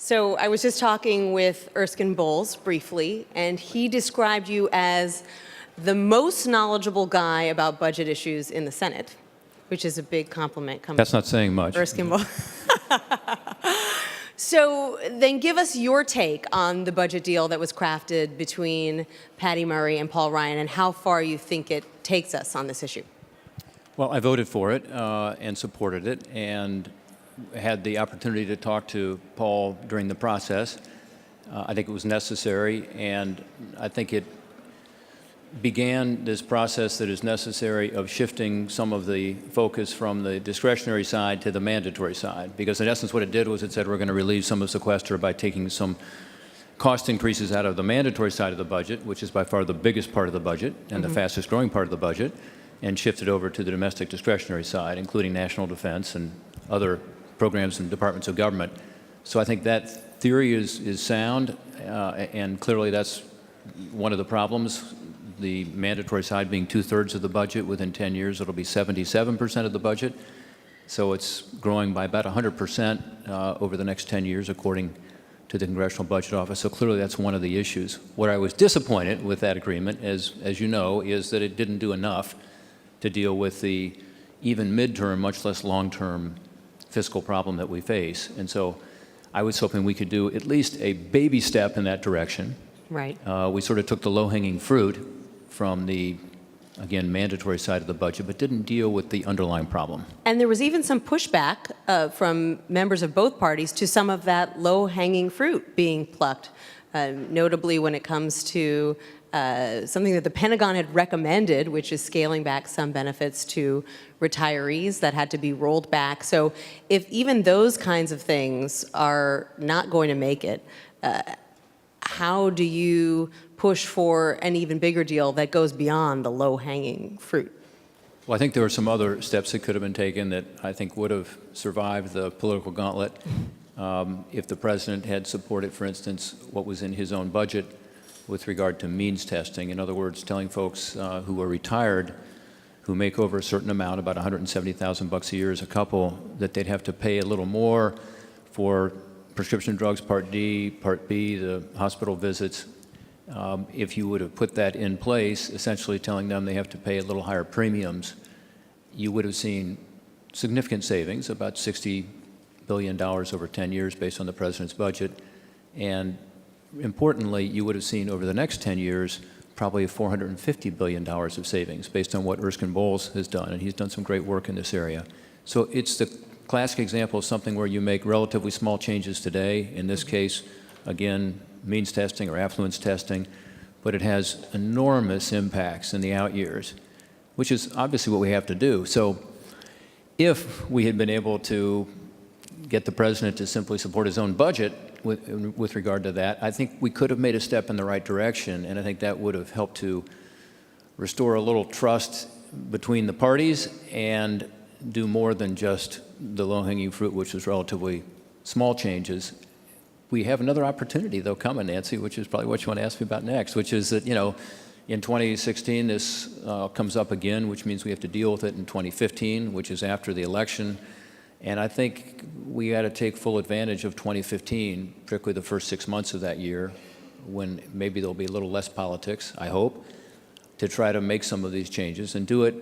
So I was just talking with Erskine Bowles briefly, and he described you as the most knowledgeable guy about budget issues in the Senate, which is a big compliment coming That's not saying much. from Erskine Bowles. So then give us your take on the budget deal that was crafted between Patty Murray and Paul Ryan and how far you think it takes us on this issue. Well, I voted for it and supported it and had the opportunity to talk to Paul during the process. I think it was necessary, and I think it began this process that is necessary of shifting some of the focus from the discretionary side to the mandatory side. Because in essence what it did was it said we're going to relieve some of sequester by taking some cost increases out of the mandatory side of the budget, which is by far the biggest part of the budget and the fastest growing part of the budget, and shift it over to the domestic discretionary side, including national defense and other programs and departments of government. So I think that theory is sound, and clearly that's one of the problems. The mandatory side being 2/3 of the budget. Within 10 years, it'll be 77% of the budget. So it's growing by about 100% over the next 10 years, according to the Congressional Budget Office. So clearly that's one of the issues. What I was disappointed with that agreement, as you know, is that it didn't do enough to deal with the even midterm, much less long-term fiscal problem that we face. And so I was hoping we could do at least a baby step in that direction. Right. We sort of took the low-hanging fruit from the, again, mandatory side of the budget, but didn't deal with the underlying problem. And there was even some pushback from members of both parties to some of that low-hanging fruit being plucked, notably when it comes to something that the Pentagon had recommended, which is scaling back some benefits to retirees that had to be rolled back. So if even those kinds of things are not going to make it, how do you push for an even bigger deal that goes beyond the low-hanging fruit? Well, I think there were some other steps that could have been taken that I think would have survived the political gauntlet if the president had supported, for instance, what was in his own budget with regard to means testing. In other words, telling folks who are retired, who make over a certain amount, about $170,000 a year as a couple, that they'd have to pay a little more for prescription drugs, Part D, Part B, the hospital visits. If you would have put that in place, essentially telling them they have to pay a little higher premiums, you would have seen significant savings, about $60 billion over 10 years based on the president's budget. And importantly, you would have seen over the next 10 years probably $450 billion of savings based on what Erskine Bowles has done, and he's done some great work in this area. So it's the classic example of something where you make relatively small changes today. In this case, again, means testing or affluence testing, but it has enormous impacts in the out years, which is obviously what we have to do. So if we had been able to get the president to simply support his own budget with regard to that, I think we could have made a step in the right direction, and I think that would have helped to restore a little trust between the parties and do more than just the low-hanging fruit, which was relatively small changes. We have another opportunity, though, coming, Nancy, which is probably what you want to ask me about next, which is that, you know, in 2016, this comes up again, which means we have to deal with it in 2015, which is after the election. And I think we got to take full advantage of 2015, particularly the first 6 months of that year, when maybe there'll be a little less politics, I hope, to try to make some of these changes and do it,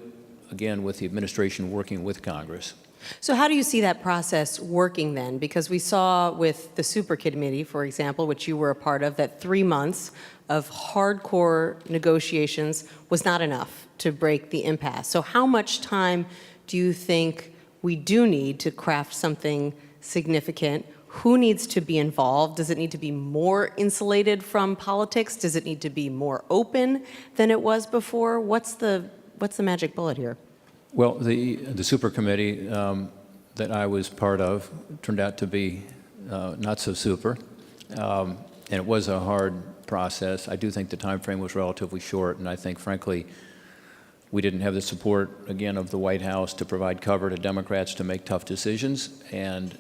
again, with the administration working with Congress. So how do you see that process working then? Because we saw with the Super Committee, for example, which you were a part of, that 3 months of hardcore negotiations was not enough to break the impasse. So how much time do you think we do need to craft something significant? Who needs to be involved? Does it need to be more insulated from politics? Does it need to be more open than it was before? What's the magic bullet here? Well, the super committee that I was part of turned out to be not so super, and it was a hard process. I do think the time frame was relatively short, and I think, frankly, we didn't have the support, again, of the White House to provide cover to Democrats to make tough decisions. And,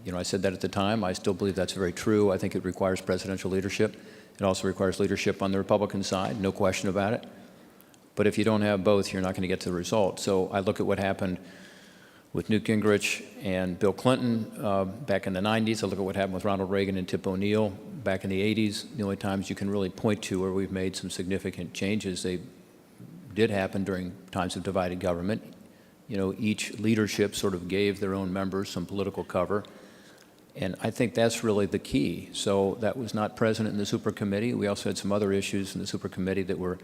you know, I said that at the time. I still believe that's very true. I think it requires presidential leadership. It also requires leadership on the Republican side, no question about it. But if you don't have both, you're not going to get to the result. So I look at what happened with Newt Gingrich and Bill Clinton back in the 90s. I look at what happened with Ronald Reagan and Tip O'Neill back in the 80s. The only times you can really point to where we've made some significant changes, they did happen during times of divided government. You know, each leadership sort of gave their own members some political cover. And I think that's really the key. So that was not present in the super committee. We also had some other issues in the super committee that were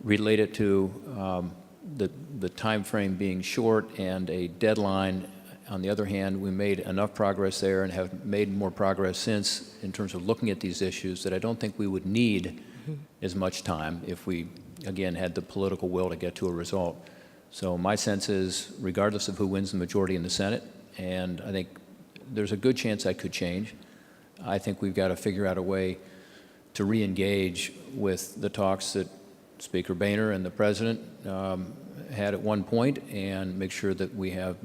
related to the time frame being short and a deadline. On the other hand, we made enough progress there and have made more progress since in terms of looking at these issues that I don't think we would need as much time if we, again, had the political will to get to a result. So my sense is, regardless of who wins the majority in the Senate, and I think there's a good chance that could change, I think we've got to figure out a way to re-engage with the talks that Speaker Boehner and the President had at one point and make sure that we have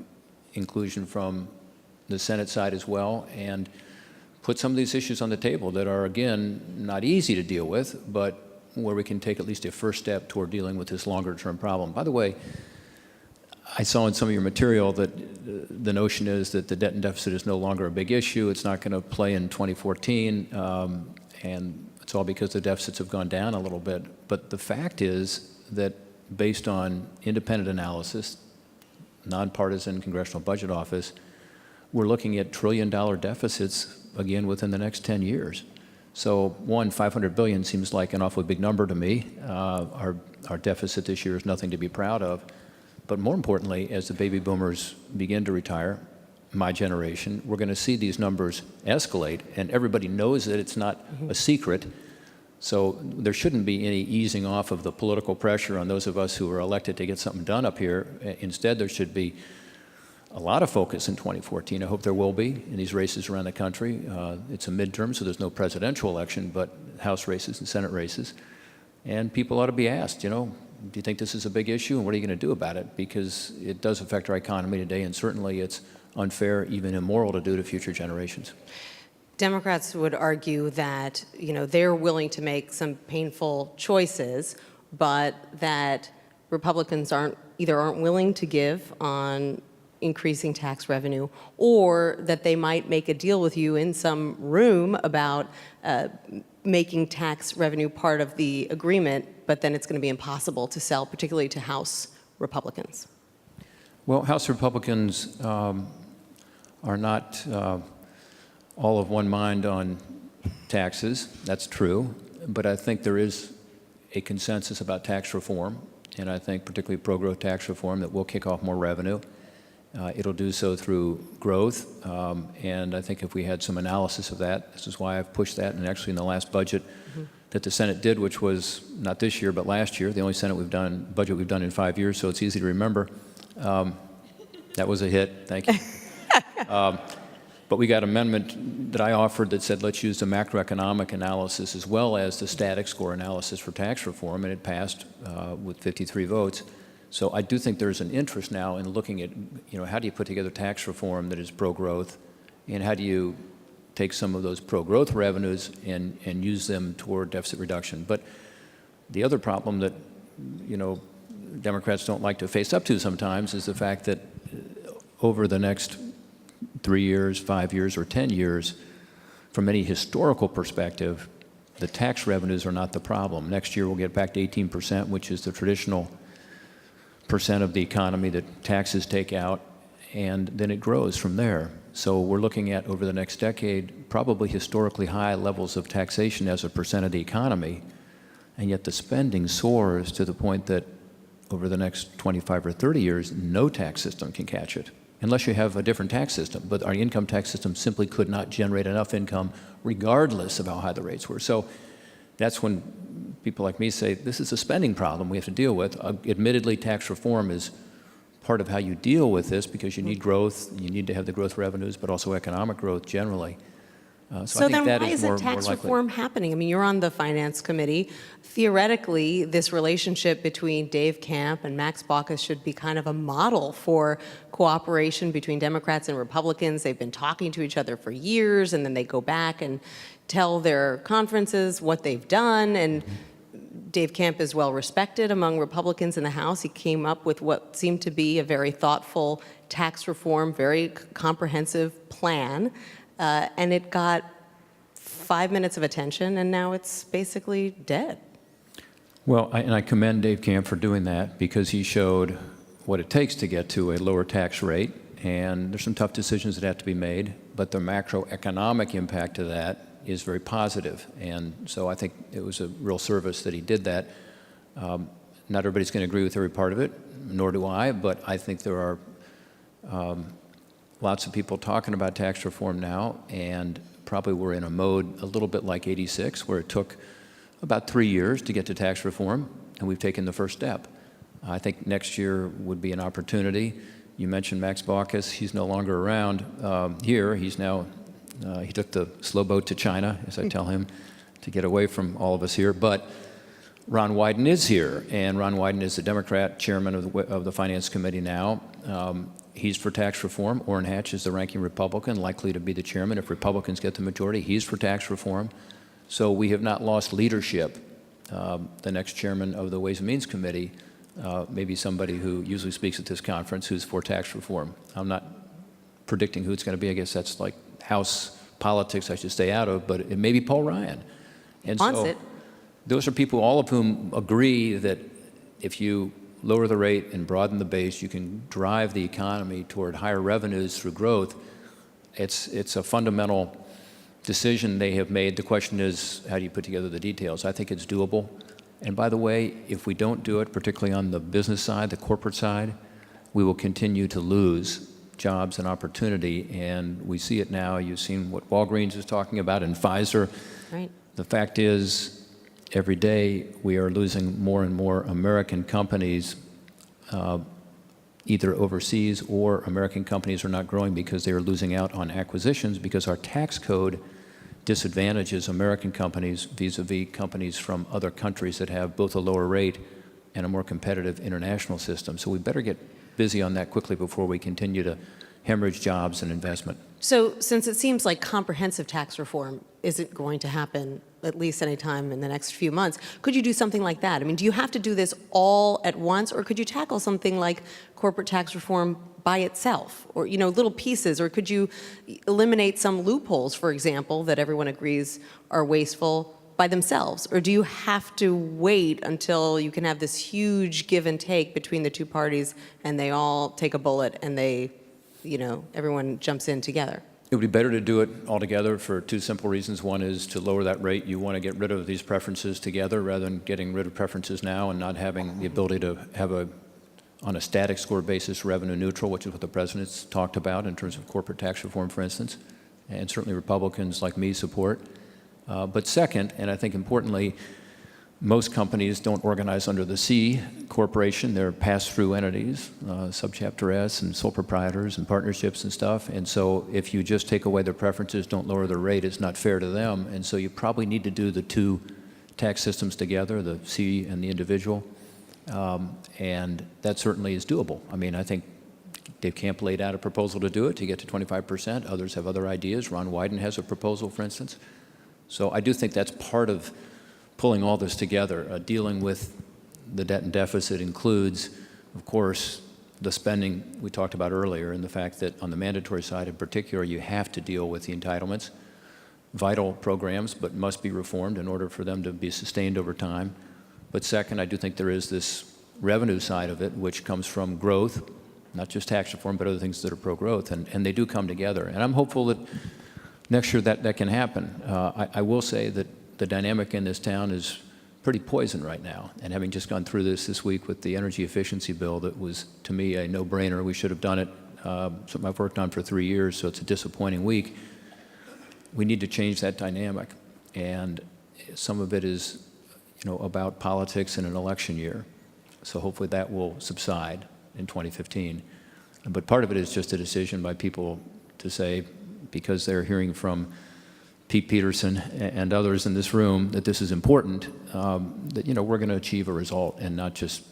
inclusion from the Senate side as well and put some of these issues on the table that are, again, not easy to deal with, but where we can take at least a first step toward dealing with this longer-term problem. By the way, I saw in some of your material that the notion is that the debt and deficit is no longer a big issue. It's not going to play in 2014, and it's all because the deficits have gone down a little bit. But the fact is that based on independent analysis, nonpartisan Congressional Budget Office, we're looking at trillion-dollar deficits again within the next 10 years. So one, 500 billion seems like an awfully big number to me. Our deficit this year is nothing to be proud of. But more importantly, as the baby boomers begin to retire, my generation, we're going to see these numbers escalate, and everybody knows that it's not a secret. So there shouldn't be any easing off of the political pressure on those of us who are elected to get something done up here. Instead, there should be a lot of focus in 2014. I hope there will be in these races around the country. It's a midterm, so there's no presidential election, but House races and Senate races. And people ought to be asked, you know, do you think this is a big issue, and what are you going to do about it? Because it does affect our economy today, and certainly it's unfair, even immoral, to do to future generations. Democrats would argue that, you know, they're willing to make some painful choices, but that Republicans aren't willing to give on increasing tax revenue, or that they might make a deal with you in some room about making tax revenue part of the agreement, but then it's going to be impossible to sell, particularly to House Republicans. Well, House Republicans are not all of one mind on taxes. That's true. But I think there is a consensus about tax reform, and I think particularly pro-growth tax reform that will kick off more revenue. It'll do so through growth, and I think if we had some analysis of that, this is why I've pushed that, and actually in the last budget that the Senate did, which was not this year but last year, the only budget we've done in 5 years, so it's easy to remember. That was a hit, thank you. But we got an amendment that I offered that said let's use the macroeconomic analysis as well as the static score analysis for tax reform, and it passed with 53 votes. So I do think there's an interest now in looking at, you know, how do you put together tax reform that is pro-growth, and how do you take some of those pro-growth revenues and use them toward deficit reduction. But the other problem that, you know, Democrats don't like to face up to sometimes is the fact that over the next 3 years, 5 years, or 10 years, from any historical perspective, the tax revenues are not the problem. Next year we'll get back to 18%, which is the traditional percent of the economy that taxes take out, and then it grows from there. So we're looking at, over the next decade, probably historically high levels of taxation as a percent of the economy, and yet the spending soars to the point that over the next 25 or 30 years, no tax system can catch it, unless you have a different tax system. But our income tax system simply could not generate enough income regardless of how high the rates were. So that's when people like me say, this is a spending problem we have to deal with. Admittedly, tax reform is part of how you deal with this because you need growth, you need to have the growth revenues, but also economic growth generally. So I think that is more likely. So then why isn't tax reform happening? I mean, you're on the Finance Committee. Theoretically, this relationship between Dave Camp and Max Baucus should be kind of a model for cooperation between Democrats and Republicans. They've been talking to each other for years, and then they go back and tell their conferences what they've done, and Dave Camp is well respected among Republicans in the House. He came up with what seemed to be a very thoughtful tax reform, very comprehensive plan, and it got 5 minutes of attention, and now it's basically dead. Well, I commend Dave Camp for doing that because he showed what it takes to get to a lower tax rate, and there's some tough decisions that have to be made, but the macroeconomic impact of that is very positive, and so I think it was a real service that he did that. Not everybody's going to agree with every part of it, nor do I, but I think there are lots of people talking about tax reform now, and probably we're in a mode a little bit like '86, where it took about 3 years to get to tax reform, and we've taken the first step. I think next year would be an opportunity. You mentioned Max Baucus. He's no longer around here. He's now, he took the slow boat to China, as I tell him, to get away from all of us here. But Ron Wyden is here, and Ron Wyden is the Democrat chairman of the Finance Committee now. He's for tax reform. Orrin Hatch is the ranking Republican, likely to be the chairman if Republicans get the majority. He's for tax reform. So we have not lost leadership. The next chairman of the Ways and Means Committee may be somebody who usually speaks at this conference who's for tax reform. I'm not predicting who it's going to be. I guess that's like House politics I should stay out of, but it may be Paul Ryan. And so those are people, all of whom agree that if you lower the rate and broaden the base, you can drive the economy toward higher revenues through growth. It's a fundamental decision they have made. The question is, how do you put together the details? I think it's doable. And by the way, if we don't do it, particularly on the business side, the corporate side, we will continue to lose jobs and opportunity. And we see it now. You've seen what Walgreens is talking about and Pfizer. Right. The fact is, every day we are losing more and more American companies, either overseas, or American companies are not growing because they are losing out on acquisitions because our tax code disadvantages American companies vis-a-vis companies from other countries that have both a lower rate and a more competitive international system. So we better get busy on that quickly before we continue to hemorrhage jobs and investment. So since it seems like comprehensive tax reform isn't going to happen at least anytime in the next few months, could you do something like that? I mean, do you have to do this all at once, or could you tackle something like corporate tax reform by itself, or, you know, little pieces, or could you eliminate some loopholes, for example, that everyone agrees are wasteful by themselves? Or do you have to wait until you can have this huge give and take between the two parties and they all take a bullet and they, you know, everyone jumps in together? It would be better to do it all together for two simple reasons. One is to lower that rate. You want to get rid of these preferences together rather than getting rid of preferences now and not having the ability to have on a static score basis, revenue neutral, which is what the president's talked about in terms of corporate tax reform, for instance, and certainly Republicans like me support. But second, and I think importantly, most companies don't organize under the C corporation. They're pass-through entities, subchapter S and sole proprietors and partnerships and stuff. And so if you just take away their preferences, don't lower their rate, it's not fair to them. And so you probably need to do the two tax systems together, the C and the individual. And that certainly is doable. I mean, I think Dave Camp laid out a proposal to do it, to get to 25%. Others have other ideas. Ron Wyden has a proposal, for instance. So I do think that's part of pulling all this together. Dealing with the debt and deficit includes, of course, the spending we talked about earlier, and the fact that on the mandatory side in particular, you have to deal with the entitlements. Vital programs, but must be reformed in order for them to be sustained over time. But second, I do think there is this revenue side of it, which comes from growth, not just tax reform, but other things that are pro-growth, and they do come together. And I'm hopeful that next year that can happen. I will say that the dynamic in this town is pretty poison right now. And having just gone through this week with the energy efficiency bill, that was, to me, a no-brainer. We should have done it, something I've worked on for 3 years, so it's a disappointing week. We need to change that dynamic. And some of it is, you know, about politics in an election year. So hopefully that will subside in 2015. But part of it is just a decision by people to say, because they're hearing from Pete Peterson and others in this room that this is important, that, you know, we're going to achieve a result and not just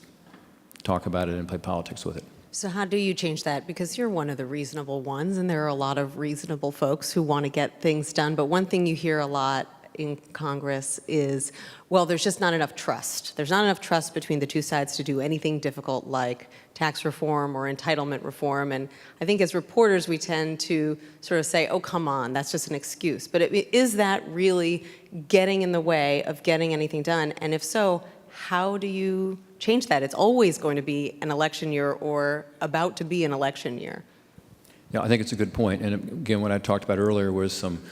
talk about it and play politics with it. So how do you change that? Because you're one of the reasonable ones, and there are a lot of reasonable folks who want to get things done. But one thing you hear a lot in Congress is, well, there's just not enough trust. There's not enough trust between the two sides to do anything difficult like tax reform or entitlement reform. And I think as reporters, we tend to sort of say, oh, come on, that's just an excuse. But is that really getting in the way of getting anything done? And if so, how do you change that? It's always going to be an election year or about to be an election year. Yeah, I think it's a good point. And again, what I talked about earlier was some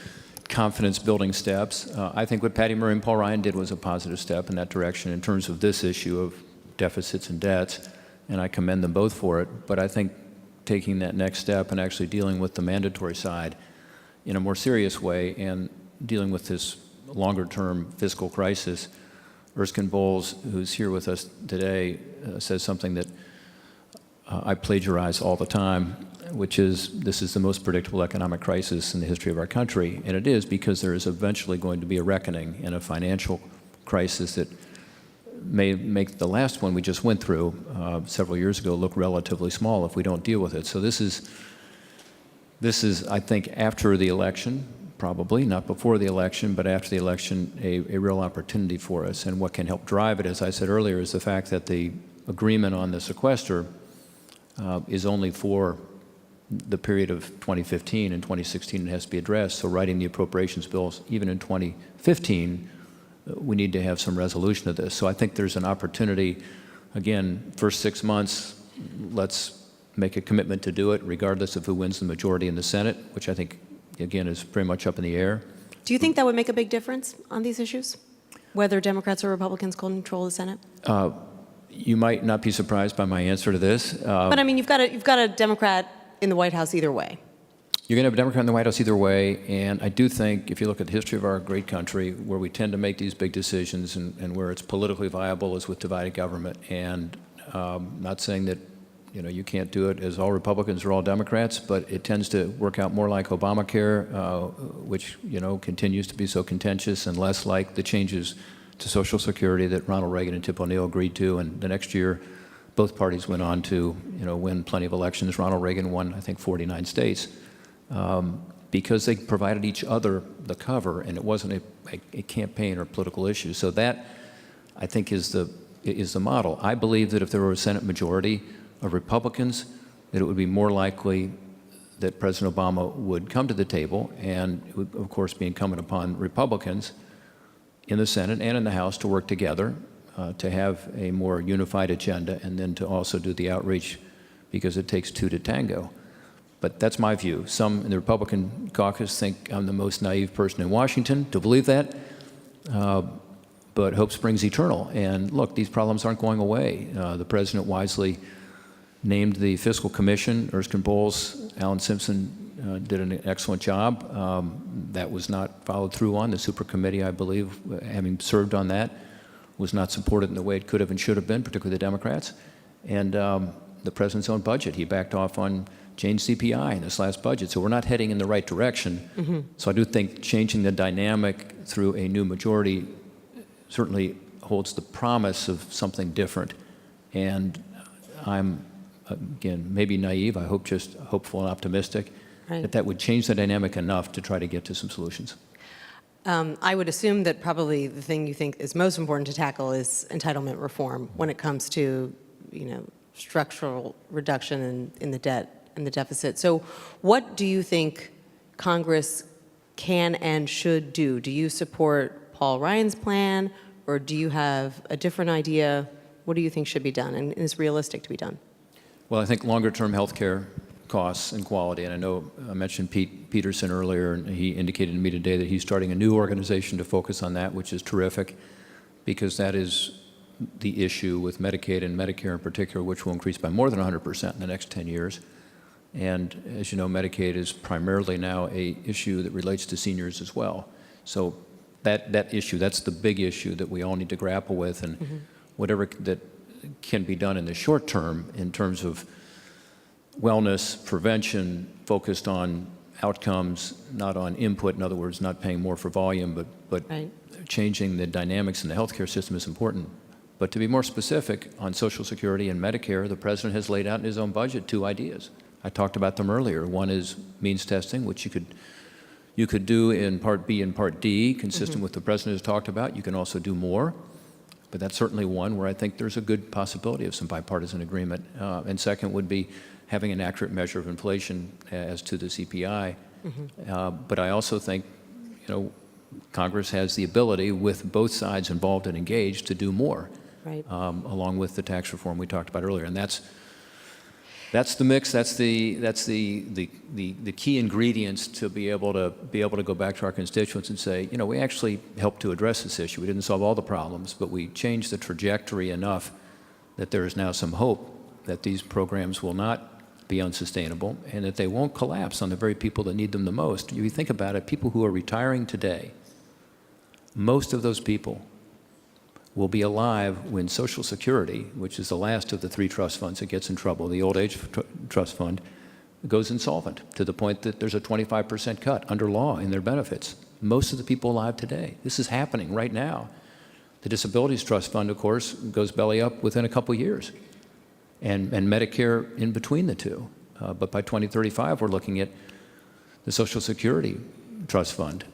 confidence-building steps. I think what Patty Murray and Paul Ryan did was a positive step in that direction in terms of this issue of deficits and debts, and I commend them both for it. But I think taking that next step and actually dealing with the mandatory side in a more serious way and dealing with this longer-term fiscal crisis, Erskine Bowles, who's here with us today, says something that I plagiarize all the time, which is this is the most predictable economic crisis in the history of our country. And it is because there is eventually going to be a reckoning and a financial crisis that may make the last one we just went through several years ago look relatively small if we don't deal with it. So this is, I think, after the election, probably, not before the election, but after the election, a real opportunity for us. And what can help drive it, as I said earlier, is the fact that the agreement on the sequester is only for the period of 2015 and 2016. It has to be addressed. So writing the appropriations bills, even in 2015, we need to have some resolution of this. So I think there's an opportunity, again, first 6 months, let's make a commitment to do it, regardless of who wins the majority in the Senate, which I think, again, is pretty much up in the air. Do you think that would make a big difference on these issues, whether Democrats or Republicans control the Senate? You might not be surprised by my answer to this. But I mean, you've got a Democrat in the White House either way. You're going to have a Democrat in the White House either way, and I do think if you look at the history of our great country, where we tend to make these big decisions and where it's politically viable is with divided government. And not saying that you can't do it as all Republicans or all Democrats, but it tends to work out more like Obamacare, which continues to be so contentious, and less like the changes to Social Security that Ronald Reagan and Tip O'Neill agreed to. And the next year, both parties went on to win plenty of elections. Ronald Reagan won, I think, 49 states because they provided each other the cover, and it wasn't a campaign or political issue. So that, I think, is the model. I believe that if there were a Senate majority of Republicans, that it would be more likely that President Obama would come to the table, and it would, of course, be incumbent upon Republicans in the Senate and in the House to work together to have a more unified agenda, and then to also do the outreach, because it takes two to tango. But that's my view. Some in the Republican caucus think I'm the most naive person in Washington to believe that, but hope springs eternal. And look, these problems aren't going away. The president wisely named the Fiscal Commission. Erskine Bowles, Alan Simpson did an excellent job. That was not followed through on. The super committee, I believe, having served on that, was not supported in the way it could have and should have been, particularly the Democrats. And the president's own budget, he backed off on change CPI in this last budget. So we're not heading in the right direction. Mm-hmm. So I do think changing the dynamic through a new majority certainly holds the promise of something different. And I'm, again, maybe naive, I hope just hopeful and optimistic, right, that would change the dynamic enough to try to get to some solutions. I would assume that probably the thing you think is most important to tackle is entitlement reform when it comes to, structural reduction in the debt and the deficit. So what do you think Congress can and should do? Do you support Paul Ryan's plan, or do you have a different idea? What do you think should be done and is realistic to be done? Well, I think longer-term health care costs and quality, and I know I mentioned Pete Peterson earlier, and he indicated to me today that he's starting a new organization to focus on that, which is terrific, because that is the issue with Medicaid and Medicare in particular, which will increase by more than 100% in the next 10 years. And as you know, Medicaid is primarily now an issue that relates to seniors as well. So that issue, that's the big issue that we all need to grapple with, and mm-hmm. whatever that can be done in the short term in terms of wellness, prevention, focused on outcomes, not on input. In other words, not paying more for volume, but right, changing the dynamics in the healthcare system is important. But to be more specific on Social Security and Medicare, the president has laid out in his own budget 2 ideas. I talked about them earlier. One is means testing, which you could you could do in Part B and Part D, consistent with the President has talked about. You can also do more. But that's certainly one where I think there's a good possibility of some bipartisan agreement. And second would be having an accurate measure of inflation as to the CPI. But I also think, Congress has the ability, with both sides involved and engaged, to do more, Right. Along with the tax reform we talked about earlier. And that's the mix. That's the key ingredients to be able to go back to our constituents and say, we actually helped to address this issue. We didn't solve all the problems, but we changed the trajectory enough that there is now some hope that these programs will not be unsustainable and that they won't collapse on the very people that need them the most. You think about it, people who are retiring today, most of those people will be alive when Social Security, which is the last of the three trust funds that gets in trouble, the Old Age Trust Fund, goes insolvent to the point that there's a 25% cut under law in their benefits. Most of the people alive today. This is happening right now. The Disabilities Trust Fund, of course, goes belly up within a couple years, and Medicare in between the two. But by 2035, we're looking at the Social Security Trust Fund,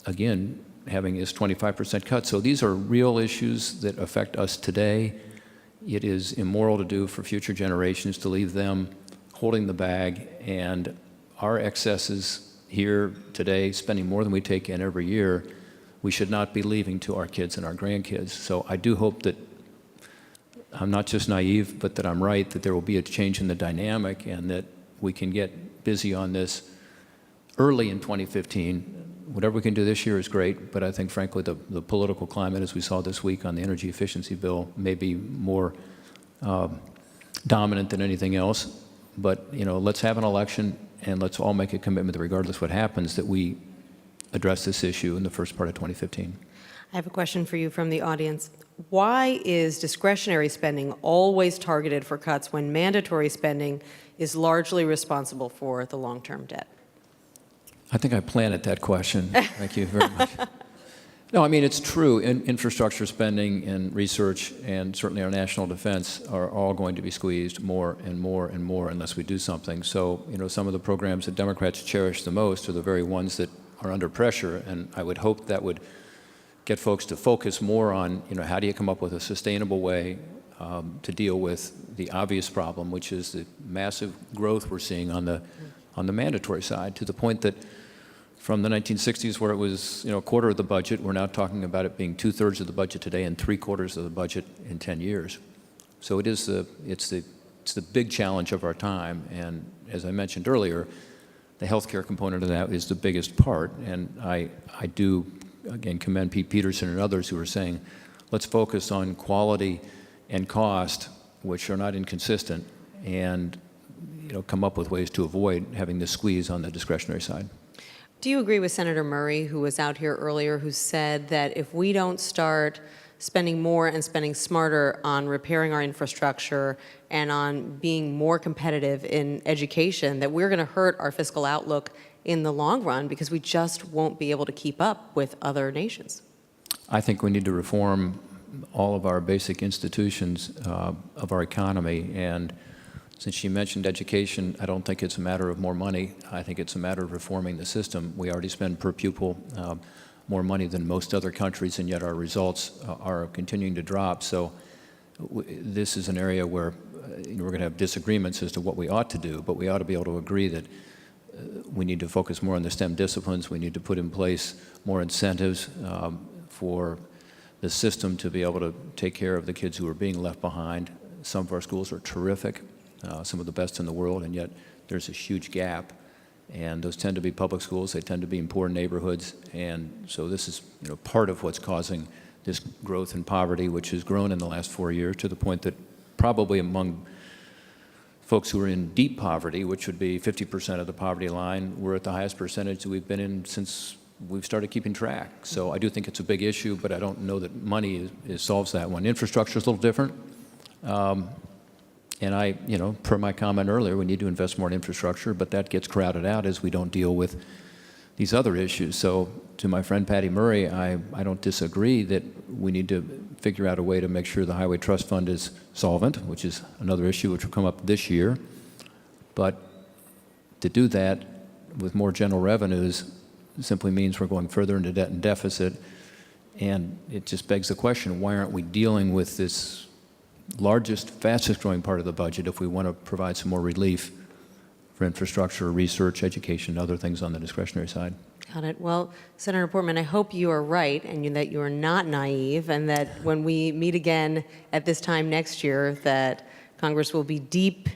again, having his 25% cut. So these are real issues that affect us today. It is immoral to do for future generations to leave them holding the bag, and our excesses here today, spending more than we take in every year, we should not be leaving to our kids and our grandkids. So I do hope that I'm not just naive, but that I'm right, that there will be a change in the dynamic and that we can get busy on this early in 2015. Whatever we can do this year is great, but I think, frankly, the political climate, as we saw this week on the energy efficiency bill, may be more dominant than anything else. But, let's have an election, and let's all make a commitment that regardless what happens, that we address this issue in the first part of 2015. I have a question for you from the audience. Why is discretionary spending always targeted for cuts when mandatory spending is largely responsible for the long-term debt? I think I planted that question. Thank you very much. No, I mean, it's true. Infrastructure spending and research and certainly our national defense are all going to be squeezed more and more and more unless we do something. So, some of the programs that Democrats cherish the most are the very ones that are under pressure, and I would hope that would get folks to focus more on, how do you come up with a sustainable way to deal with the obvious problem, which is the massive growth we're seeing on the mandatory side, to the point that from the 1960s, where it was a quarter of the budget, we're now talking about it being 2/3 of the budget today and 3/4 of the budget in 10 years. So it's the big challenge of our time. And as I mentioned earlier, the healthcare component of that is the biggest part. And I do, again, commend Pete Peterson and others who are saying, let's focus on quality and cost, which are not inconsistent, and come up with ways to avoid having this squeeze on the discretionary side. Do you agree with Senator Murray, who was out here earlier, who said that if we don't start spending more and spending smarter on repairing our infrastructure and on being more competitive in education, that we're going to hurt our fiscal outlook in the long run because we just won't be able to keep up with other nations? I think we need to reform all of our basic institutions of our economy. And since she mentioned education, I don't think it's a matter of more money. I think it's a matter of reforming the system. We already spend per pupil more money than most other countries, and yet our results are continuing to drop. So this is an area where we're going to have disagreements as to what we ought to do, but we ought to be able to agree that we need to focus more on the STEM disciplines. We need to put in place more incentives for the system to be able to take care of the kids who are being left behind. Some of our schools are terrific, some of the best in the world, and yet there's a huge gap. And those tend to be public schools. They tend to be in poor neighborhoods. And so this is part of what's causing this growth in poverty, which has grown in the last 4 years to the point that probably among folks who are in deep poverty, which would be 50% of the poverty line, we're at the highest percentage that we've been in since we've started keeping track. So I do think it's a big issue, but I don't know that money solves that one. Infrastructure is a little different. And per my comment earlier, we need to invest more in infrastructure, but that gets crowded out as we don't deal with these other issues. So to my friend Patty Murray, I don't disagree that we need to figure out a way to make sure the Highway Trust Fund is solvent, which is another issue which will come up this year. But to do that with more general revenues, simply means we're going further into debt and deficit. And it just begs the question, why aren't we dealing with this largest, fastest growing part of the budget if we want to provide some more relief for infrastructure, research, education, and other things on the discretionary side? Got it. Well, Senator Portman, I hope you are right and that you are not naive, and that when we meet again at this time next year, that Congress will be deep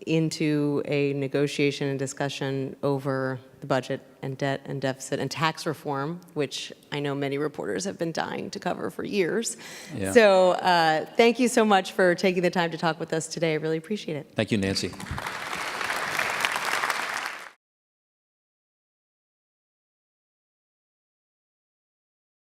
into a negotiation and discussion over the budget and debt and deficit and tax reform, which I know many reporters have been dying to cover for years. Yeah. So thank you so much for taking the time to talk with us today. I really appreciate it. Thank you, Nancy.